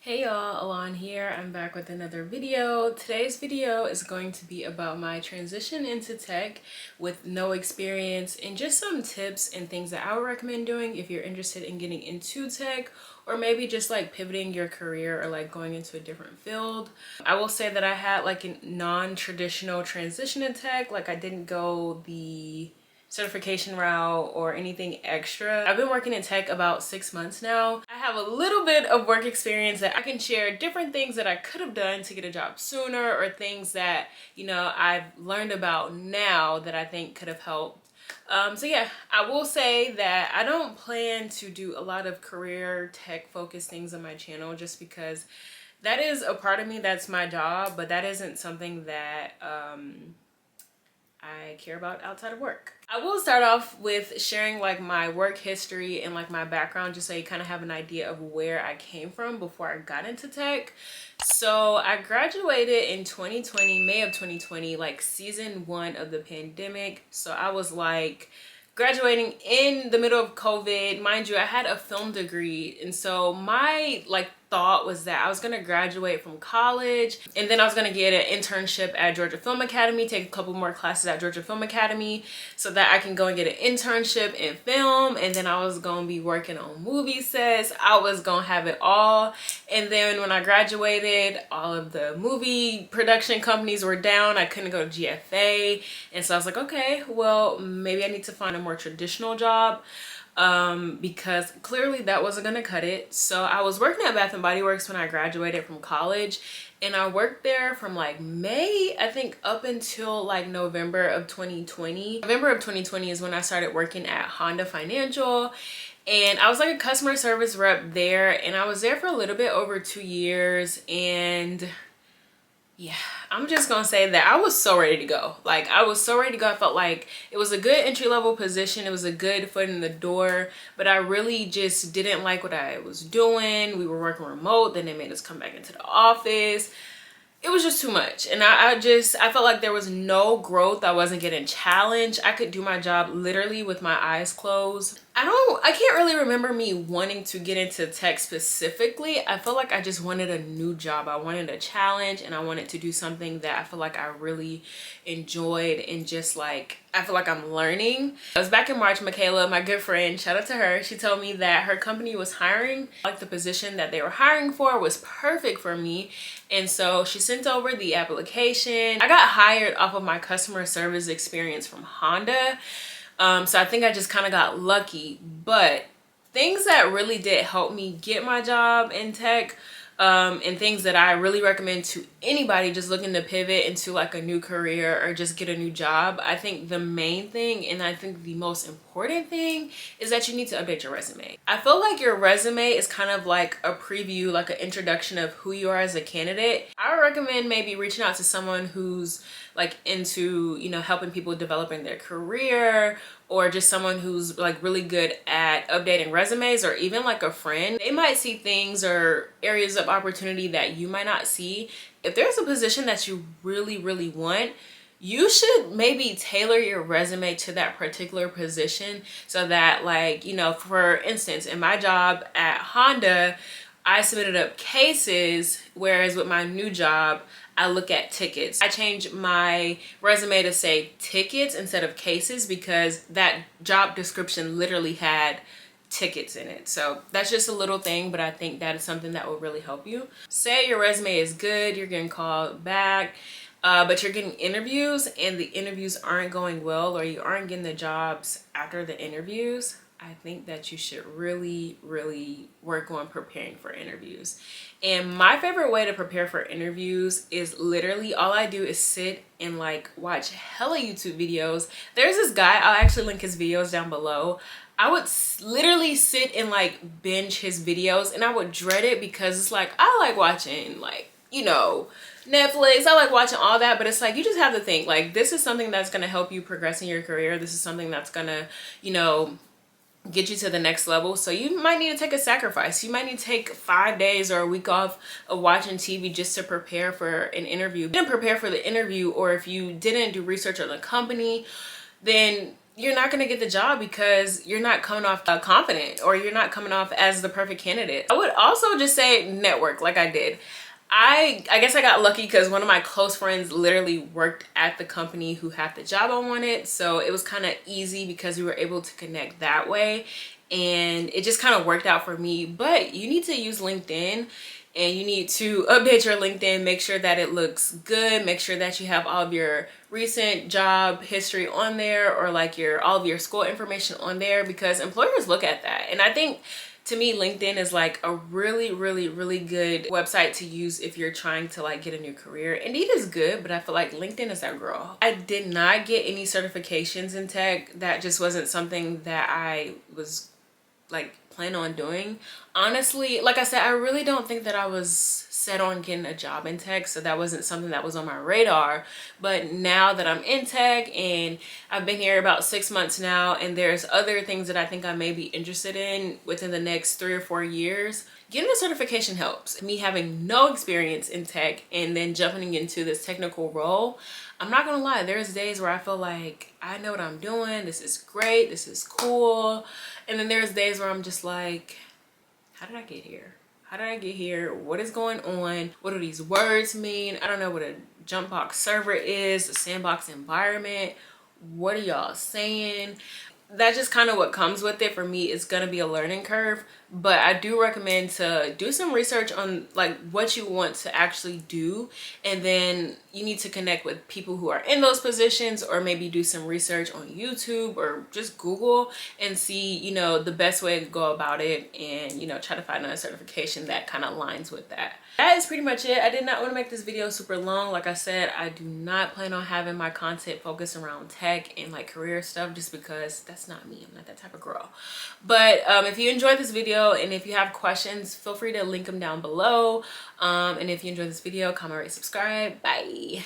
Hey y'all, Alon here. I'm back with another video. Today's video is going to be about my transition into tech with no experience and just some tips and things that I would recommend doing if you're interested in getting into tech or maybe just like pivoting your career or like going into a different field. I will say that I had like a non-traditional transition in tech. Like I didn't go the certification route or anything extra. I've been working in tech about 6 months now. I have a little bit of work experience that I can share different things that I could have done to get a job sooner or things that, I've learned about now that I think could have helped. So yeah, I will say that I don't plan to do a lot of career tech focused things on my channel just because that is a part of me, that's my job, but that isn't something that I care about outside of work. I will start off with sharing like my work history and like my background just so you kind of have an idea of where I came from before I got into tech. So I graduated in 2020, May of 2020, like season 1 of the pandemic. So I was like graduating in the middle of COVID. Mind you, I had a film degree, and so my thought was that I was gonna graduate from college and then I was gonna get an internship at Georgia Film Academy, take a couple more classes at Georgia Film Academy so that I can go and get an internship in film, and then I was gonna be working on movie sets. I was gonna have it all. And then when I graduated, all of the movie production companies were down. I couldn't go to GFA, and so I was like, okay, well, maybe I need to find a more traditional job because clearly that wasn't gonna cut it. So I was working at Bath and Body Works when I graduated from college, and I worked there from like May, I think, up until like November of 2020. November of 2020 is when I started working at Honda Financial, and I was like a customer service rep there, and I was there for a little bit over 2 years. And yeah, I'm just gonna say that I was so ready to go. Like, I was so ready to go. I felt like it was a good entry-level position. It was a good foot in the door, but I really just didn't like what I was doing. We were working remote, then they made us come back into the office. It was just too much, and I felt like there was no growth. I wasn't getting challenged. I could do my job literally with my eyes closed. I can't really remember me wanting to get into tech specifically. I felt like I just wanted a new job. I wanted a challenge, and I wanted to do something that I feel like I really enjoyed, and just like I feel like I'm learning. I was back in March. Michaela, my good friend, shout out to her, she told me that her company was hiring. Like, the position that they were hiring for was perfect for me, and so she sent over the application. I got hired off of my customer service experience from Honda. So I think I just kind of got lucky. But things that really did help me get my job in tech, and things that I really recommend to anybody just looking to pivot into like a new career or just get a new job. I think the main thing, and I think the most important thing, is that you need to update your resume. I feel like your resume is kind of like a preview, like an introduction of who you are as a candidate. I would recommend maybe reaching out to someone who's like into, helping people developing their career, or just someone who's like really good at updating resumes, or even like a friend. They might see things or areas of opportunity that you might not see. If there's a position that you really, really want, you should maybe tailor your resume to that particular position so that, like, for instance, in my job at Honda, I submitted up cases, whereas with my new job, I look at tickets. I changed my resume to say tickets instead of cases because that job description literally had tickets in it. So that's just a little thing, but I think that is something that will really help you. Say your resume is good, you're getting called back, but you're getting interviews and the interviews aren't going well, or you aren't getting the jobs after the interviews. I think that you should really, really work on preparing for interviews. And my favorite way to prepare for interviews is literally all I do is sit and like watch hella YouTube videos. There's this guy, I'll actually link his videos down below. I would literally sit and like binge his videos, and I would dread it because it's like, I like watching like, Netflix, I like watching all that, but it's like, you just have to think like, this is something that's going to help you progress in your career. This is something that's going to, get you to the next level. So you might need to take a sacrifice. You might need to take 5 days or a week off of watching TV just to prepare for an interview. If you didn't prepare for the interview, or if you didn't do research on the company, then you're not going to get the job because you're not coming off confident, or you're not coming off as the perfect candidate. I would also just say network like I did. I guess I got lucky because one of my close friends literally worked at the company who had the job I wanted. So it was kind of easy because we were able to connect that way. And it just kind of worked out for me. But you need to use LinkedIn, and you need to update your LinkedIn, make sure that it looks good, make sure that you have all of your recent job history on there, or like all of your school information on there, because employers look at that. And I think, to me, LinkedIn is like a really, really, really good website to use if you're trying to like get a new career. Indeed is good, but I feel like LinkedIn is that girl. I did not get any certifications in tech. That just wasn't something that I was like plan on doing. Honestly, like I said, I really don't think that I was set on getting a job in tech, so that wasn't something that was on my radar. But now that I'm in tech and I've been here about 6 months now, and there's other things that I think I may be interested in within the next 3 or 4 years, getting a certification helps. Me having no experience in tech and then jumping into this technical role, I'm not gonna lie, there's days where I feel like I know what I'm doing, this is great, this is cool. And then there's days where I'm just like, how did I get here? How did I get here? What is going on? What do these words mean? I don't know what a jump box server is, a sandbox environment. What are y'all saying? That's just kind of what comes with it. For me, it's gonna be a learning curve, but I do recommend to do some research on like what you want to actually do, and then you need to connect with people who are in those positions, or maybe do some research on YouTube or just Google and see, you know, the best way to go about it, and, you know, try to find a certification that kind of aligns with that. That is pretty much it. I did not want to make this video super long. Like I said, I do not plan on having my content focused around tech and like career stuff, just because that's not me. I'm not that type of girl. But if you enjoyed this video, and if you have questions, feel free to link them down below. And if you enjoyed this video, comment, rate, subscribe. Bye.